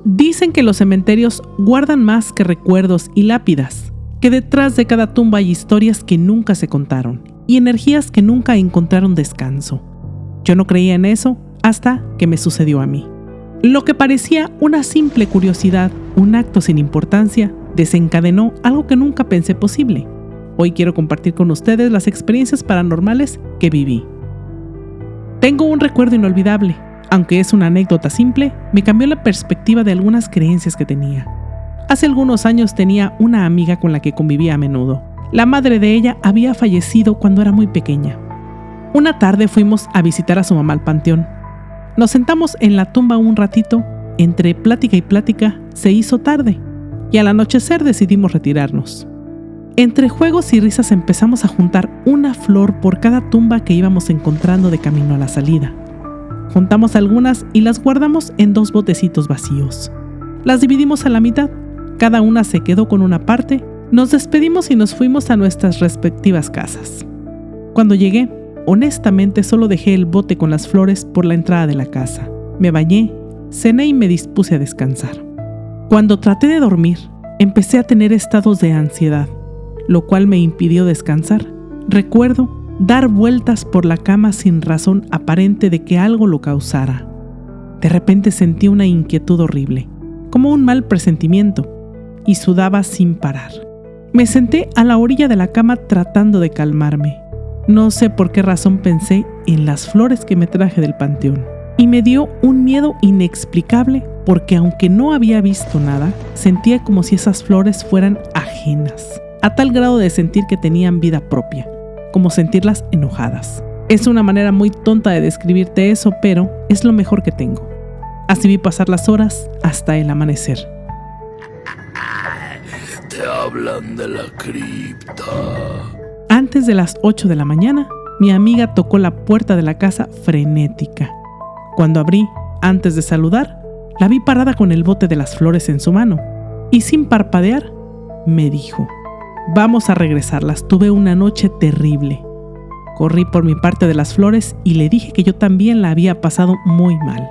Dicen que los cementerios guardan más que recuerdos y lápidas, que detrás de cada tumba hay historias que nunca se contaron y energías que nunca encontraron descanso. Yo no creía en eso hasta que me sucedió a mí. Lo que parecía una simple curiosidad, un acto sin importancia, desencadenó algo que nunca pensé posible. Hoy quiero compartir con ustedes las experiencias paranormales que viví. Tengo un recuerdo inolvidable. Aunque es una anécdota simple, me cambió la perspectiva de algunas creencias que tenía. Hace algunos años tenía una amiga con la que convivía a menudo. La madre de ella había fallecido cuando era muy pequeña. Una tarde fuimos a visitar a su mamá al panteón. Nos sentamos en la tumba un ratito, entre plática y plática se hizo tarde, y al anochecer decidimos retirarnos. Entre juegos y risas empezamos a juntar una flor por cada tumba que íbamos encontrando de camino a la salida. Juntamos algunas y las guardamos en 2 botecitos vacíos. Las dividimos a la mitad, cada una se quedó con una parte, nos despedimos y nos fuimos a nuestras respectivas casas. Cuando llegué, honestamente solo dejé el bote con las flores por la entrada de la casa. Me bañé, cené y me dispuse a descansar. Cuando traté de dormir, empecé a tener estados de ansiedad, lo cual me impidió descansar. Recuerdo dar vueltas por la cama sin razón aparente de que algo lo causara. De repente sentí una inquietud horrible, como un mal presentimiento, y sudaba sin parar. Me senté a la orilla de la cama tratando de calmarme. No sé por qué razón pensé en las flores que me traje del panteón, y me dio un miedo inexplicable porque aunque no había visto nada, sentía como si esas flores fueran ajenas, a tal grado de sentir que tenían vida propia, como sentirlas enojadas. Es una manera muy tonta de describirte eso, pero es lo mejor que tengo. Así vi pasar las horas hasta el amanecer. Te hablan de la cripta. Antes de las 8 de la mañana, mi amiga tocó la puerta de la casa frenética. Cuando abrí, antes de saludar, la vi parada con el bote de las flores en su mano y sin parpadear, me dijo: «Vamos a regresarlas, tuve una noche terrible». Corrí por mi parte de las flores y le dije que yo también la había pasado muy mal.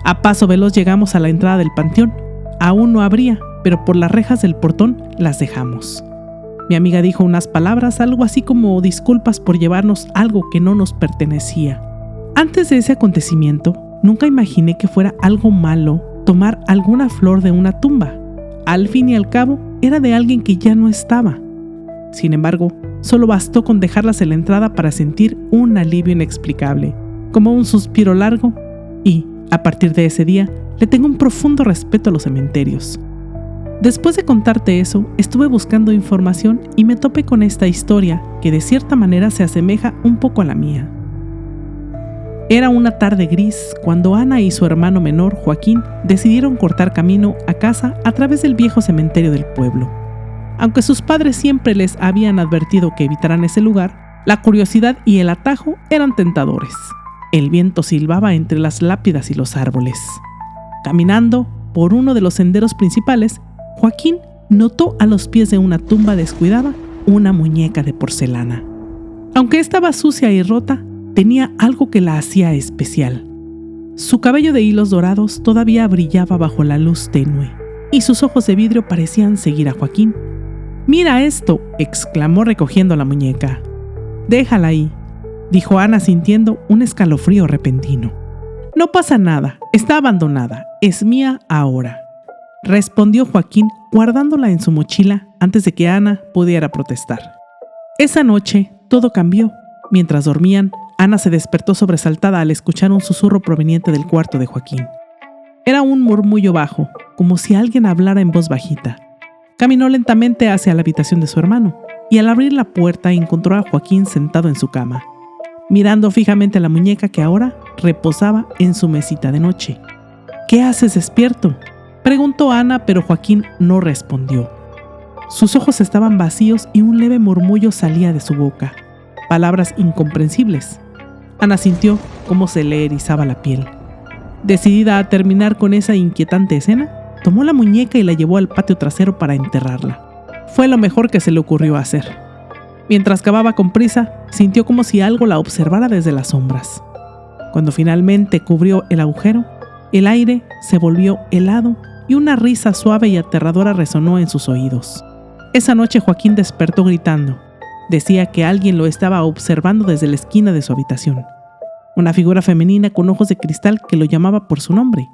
A paso veloz llegamos a la entrada del panteón. Aún no abría, pero por las rejas del portón las dejamos. Mi amiga dijo unas palabras, algo así como disculpas por llevarnos algo que no nos pertenecía. Antes de ese acontecimiento, nunca imaginé que fuera algo malo tomar alguna flor de una tumba. Al fin y al cabo, era de alguien que ya no estaba. Sin embargo, solo bastó con dejarlas en la entrada para sentir un alivio inexplicable, como un suspiro largo, y, a partir de ese día, le tengo un profundo respeto a los cementerios. Después de contarte eso, estuve buscando información y me topé con esta historia que de cierta manera se asemeja un poco a la mía. Era una tarde gris cuando Ana y su hermano menor, Joaquín, decidieron cortar camino a casa a través del viejo cementerio del pueblo. Aunque sus padres siempre les habían advertido que evitaran ese lugar, la curiosidad y el atajo eran tentadores. El viento silbaba entre las lápidas y los árboles. Caminando por uno de los senderos principales, Joaquín notó a los pies de una tumba descuidada una muñeca de porcelana. Aunque estaba sucia y rota, tenía algo que la hacía especial. Su cabello de hilos dorados todavía brillaba bajo la luz tenue, y sus ojos de vidrio parecían seguir a Joaquín. «Mira esto», exclamó recogiendo la muñeca. «Déjala ahí», dijo Ana sintiendo un escalofrío repentino. «No pasa nada, está abandonada, es mía ahora», respondió Joaquín guardándola en su mochila antes de que Ana pudiera protestar. Esa noche todo cambió. Mientras dormían, Ana se despertó sobresaltada al escuchar un susurro proveniente del cuarto de Joaquín. Era un murmullo bajo, como si alguien hablara en voz bajita. Caminó lentamente hacia la habitación de su hermano y al abrir la puerta encontró a Joaquín sentado en su cama, mirando fijamente a la muñeca que ahora reposaba en su mesita de noche. «¿Qué haces despierto?», preguntó Ana, pero Joaquín no respondió. Sus ojos estaban vacíos y un leve murmullo salía de su boca, palabras incomprensibles. Ana sintió cómo se le erizaba la piel. Decidida a terminar con esa inquietante escena, tomó la muñeca y la llevó al patio trasero para enterrarla. Fue lo mejor que se le ocurrió hacer. Mientras cavaba con prisa, sintió como si algo la observara desde las sombras. Cuando finalmente cubrió el agujero, el aire se volvió helado y una risa suave y aterradora resonó en sus oídos. Esa noche Joaquín despertó gritando. Decía que alguien lo estaba observando desde la esquina de su habitación. Una figura femenina con ojos de cristal que lo llamaba por su nombre.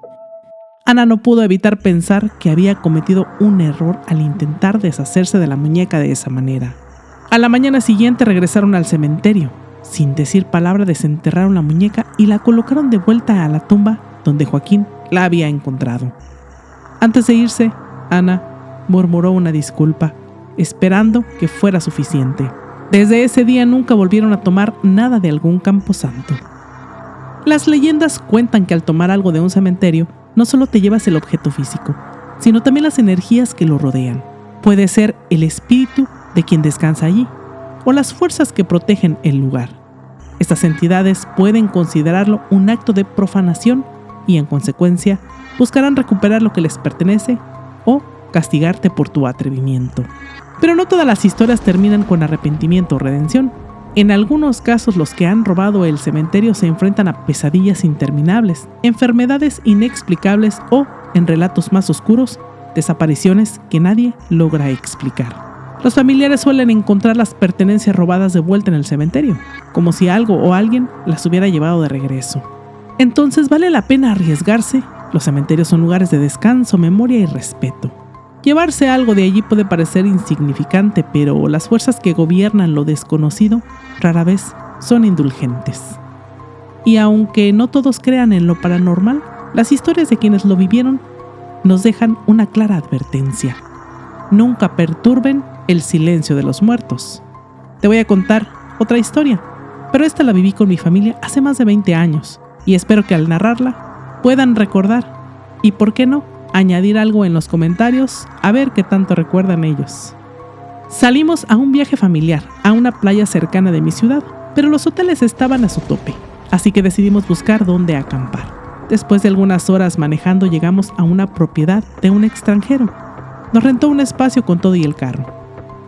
Ana no pudo evitar pensar que había cometido un error al intentar deshacerse de la muñeca de esa manera. A la mañana siguiente regresaron al cementerio. Sin decir palabra desenterraron la muñeca y la colocaron de vuelta a la tumba donde Joaquín la había encontrado. Antes de irse, Ana murmuró una disculpa, esperando que fuera suficiente. Desde ese día nunca volvieron a tomar nada de algún camposanto. Las leyendas cuentan que al tomar algo de un cementerio, no solo te llevas el objeto físico, sino también las energías que lo rodean. Puede ser el espíritu de quien descansa allí, o las fuerzas que protegen el lugar. Estas entidades pueden considerarlo un acto de profanación y, en consecuencia, buscarán recuperar lo que les pertenece o castigarte por tu atrevimiento. Pero no todas las historias terminan con arrepentimiento o redención. En algunos casos, los que han robado el cementerio se enfrentan a pesadillas interminables, enfermedades inexplicables o, en relatos más oscuros, desapariciones que nadie logra explicar. Los familiares suelen encontrar las pertenencias robadas de vuelta en el cementerio, como si algo o alguien las hubiera llevado de regreso. Entonces, ¿vale la pena arriesgarse? Los cementerios son lugares de descanso, memoria y respeto. Llevarse algo de allí puede parecer insignificante, pero las fuerzas que gobiernan lo desconocido rara vez son indulgentes. Y aunque no todos crean en lo paranormal, las historias de quienes lo vivieron nos dejan una clara advertencia. Nunca perturben el silencio de los muertos. Te voy a contar otra historia, pero esta la viví con mi familia hace más de 20 años y espero que al narrarla puedan recordar y, ¿por qué no?, añadir algo en los comentarios a ver qué tanto recuerdan ellos. Salimos a un viaje familiar a una playa cercana de mi ciudad, pero los hoteles estaban a su tope, así que decidimos buscar dónde acampar. Después de algunas horas manejando llegamos a una propiedad de un extranjero. Nos rentó un espacio con todo y el carro.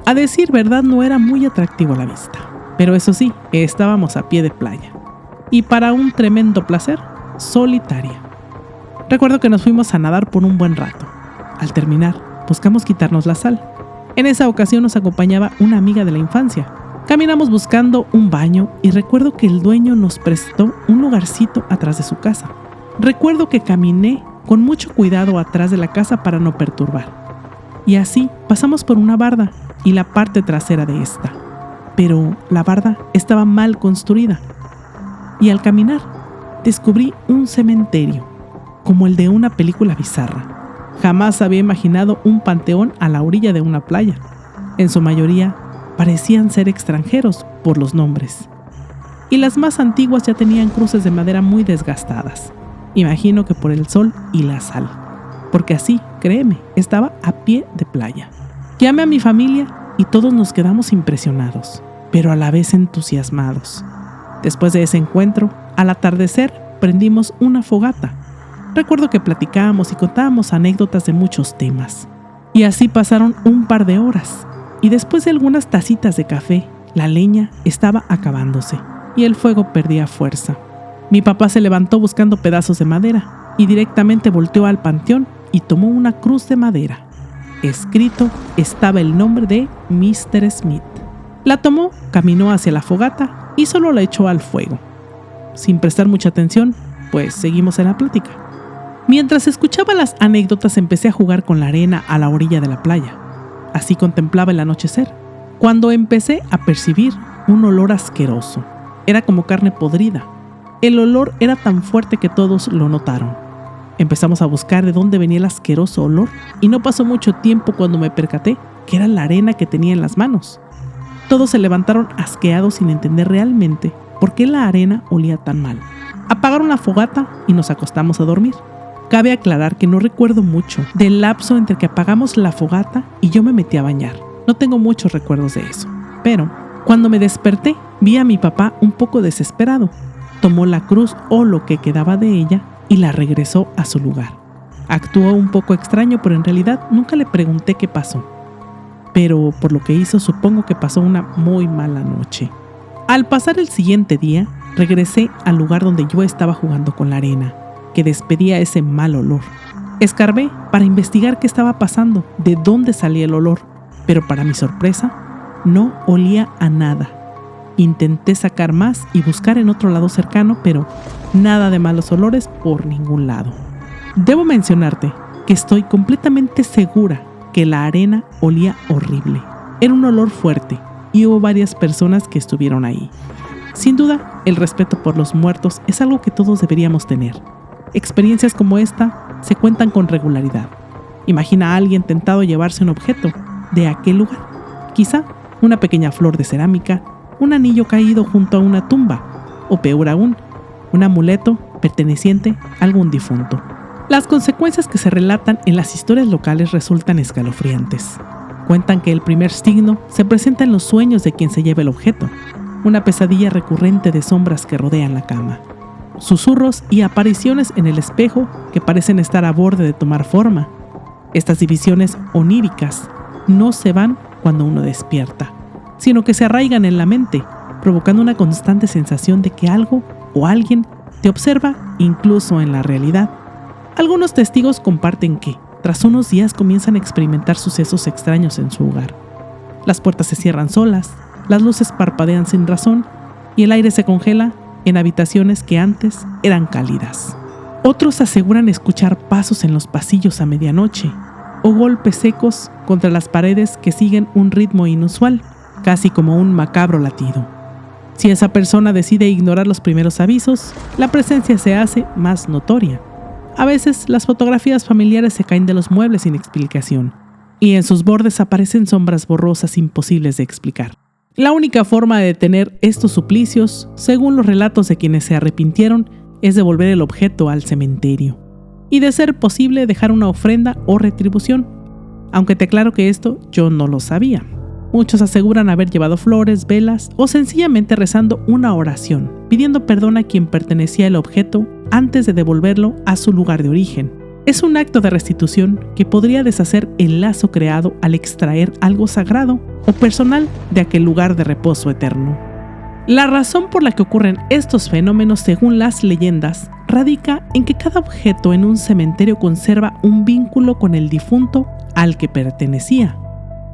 A decir verdad, no era muy atractivo a la vista, pero eso sí, estábamos a pie de playa. Y para un tremendo placer, solitaria. Recuerdo que nos fuimos a nadar por un buen rato. Al terminar, buscamos quitarnos la sal. En esa ocasión nos acompañaba una amiga de la infancia. Caminamos buscando un baño y recuerdo que el dueño nos prestó un lugarcito atrás de su casa. Recuerdo que caminé con mucho cuidado atrás de la casa para no perturbar. Y así pasamos por una barda y la parte trasera de esta. Pero la barda estaba mal construida. Y al caminar, descubrí un cementerio, como el de una película bizarra. Jamás había imaginado un panteón a la orilla de una playa. En su mayoría, parecían ser extranjeros por los nombres. Y las más antiguas ya tenían cruces de madera muy desgastadas. Imagino que por el sol y la sal. Porque así, créeme, estaba a pie de playa. Llamé a mi familia y todos nos quedamos impresionados, pero a la vez entusiasmados. Después de ese encuentro, al atardecer, prendimos una fogata. Recuerdo que platicábamos y contábamos anécdotas de muchos temas. Y así pasaron un par de horas. Y después de algunas tacitas de café, la leña estaba acabándose y el fuego perdía fuerza. Mi papá se levantó buscando pedazos de madera y directamente volteó al panteón y tomó una cruz de madera. Escrito estaba el nombre de Mr. Smith. La tomó, caminó hacia la fogata y solo la echó al fuego. Sin prestar mucha atención, pues seguimos en la plática. Mientras escuchaba las anécdotas, empecé a jugar con la arena a la orilla de la playa. Así contemplaba el anochecer, cuando empecé a percibir un olor asqueroso. Era como carne podrida. El olor era tan fuerte que todos lo notaron. Empezamos a buscar de dónde venía el asqueroso olor y no pasó mucho tiempo cuando me percaté que era la arena que tenía en las manos. Todos se levantaron asqueados sin entender realmente por qué la arena olía tan mal. Apagaron la fogata y nos acostamos a dormir. Cabe aclarar que no recuerdo mucho del lapso entre que apagamos la fogata y yo me metí a bañar. No tengo muchos recuerdos de eso. Pero cuando me desperté, vi a mi papá un poco desesperado. Tomó la cruz o lo que quedaba de ella y la regresó a su lugar. Actuó un poco extraño, pero en realidad nunca le pregunté qué pasó. Pero por lo que hizo, supongo que pasó una muy mala noche. Al pasar el siguiente día, regresé al lugar donde yo estaba jugando con la arena, que despedía ese mal olor. Escarbé para investigar qué estaba pasando, de dónde salía el olor, pero para mi sorpresa, no olía a nada. Intenté sacar más y buscar en otro lado cercano, pero nada de malos olores por ningún lado. Debo mencionarte que estoy completamente segura que la arena olía horrible. Era un olor fuerte y hubo varias personas que estuvieron ahí. Sin duda, el respeto por los muertos es algo que todos deberíamos tener. Experiencias como esta se cuentan con regularidad. Imagina a alguien tentado a llevarse un objeto de aquel lugar. Quizá una pequeña flor de cerámica, un anillo caído junto a una tumba, o peor aún, un amuleto perteneciente a algún difunto. Las consecuencias que se relatan en las historias locales resultan escalofriantes. Cuentan que el primer signo se presenta en los sueños de quien se lleva el objeto, una pesadilla recurrente de sombras que rodean la cama, susurros y apariciones en el espejo que parecen estar a borde de tomar forma. Estas divisiones oníricas no se van cuando uno despierta, sino que se arraigan en la mente, provocando una constante sensación de que algo o alguien te observa incluso en la realidad. Algunos testigos comparten que, tras unos días, comienzan a experimentar sucesos extraños en su hogar. Las puertas se cierran solas, las luces parpadean sin razón y el aire se congela en habitaciones que antes eran cálidas. Otros aseguran escuchar pasos en los pasillos a medianoche o golpes secos contra las paredes que siguen un ritmo inusual, casi como un macabro latido. Si esa persona decide ignorar los primeros avisos, la presencia se hace más notoria. A veces las fotografías familiares se caen de los muebles sin explicación, y en sus bordes aparecen sombras borrosas imposibles de explicar. La única forma de detener estos suplicios, según los relatos de quienes se arrepintieron, es devolver el objeto al cementerio, y de ser posible dejar una ofrenda o retribución. Aunque te aclaro que esto yo no lo sabía. Muchos aseguran haber llevado flores, velas o sencillamente rezando una oración, pidiendo perdón a quien pertenecía el objeto antes de devolverlo a su lugar de origen. Es un acto de restitución que podría deshacer el lazo creado al extraer algo sagrado o personal de aquel lugar de reposo eterno. La razón por la que ocurren estos fenómenos, según las leyendas, radica en que cada objeto en un cementerio conserva un vínculo con el difunto al que pertenecía.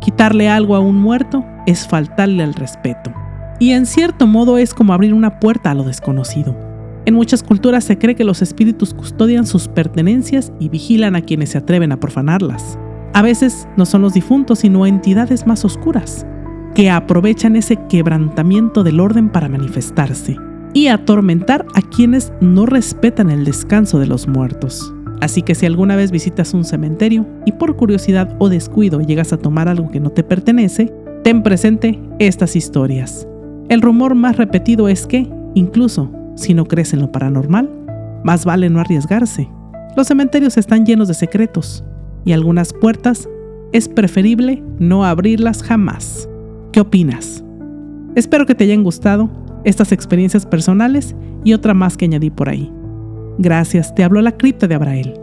Quitarle algo a un muerto es faltarle al respeto, y en cierto modo es como abrir una puerta a lo desconocido. En muchas culturas se cree que los espíritus custodian sus pertenencias y vigilan a quienes se atreven a profanarlas. A veces no son los difuntos, sino entidades más oscuras, que aprovechan ese quebrantamiento del orden para manifestarse y atormentar a quienes no respetan el descanso de los muertos. Así que si alguna vez visitas un cementerio y por curiosidad o descuido llegas a tomar algo que no te pertenece, ten presente estas historias. El rumor más repetido es que, incluso si no crees en lo paranormal, más vale no arriesgarse. Los cementerios están llenos de secretos y algunas puertas es preferible no abrirlas jamás. ¿Qué opinas? Espero que te hayan gustado estas experiencias personales y otra más que añadí por ahí. Gracias, te habló la cripta de Abrael.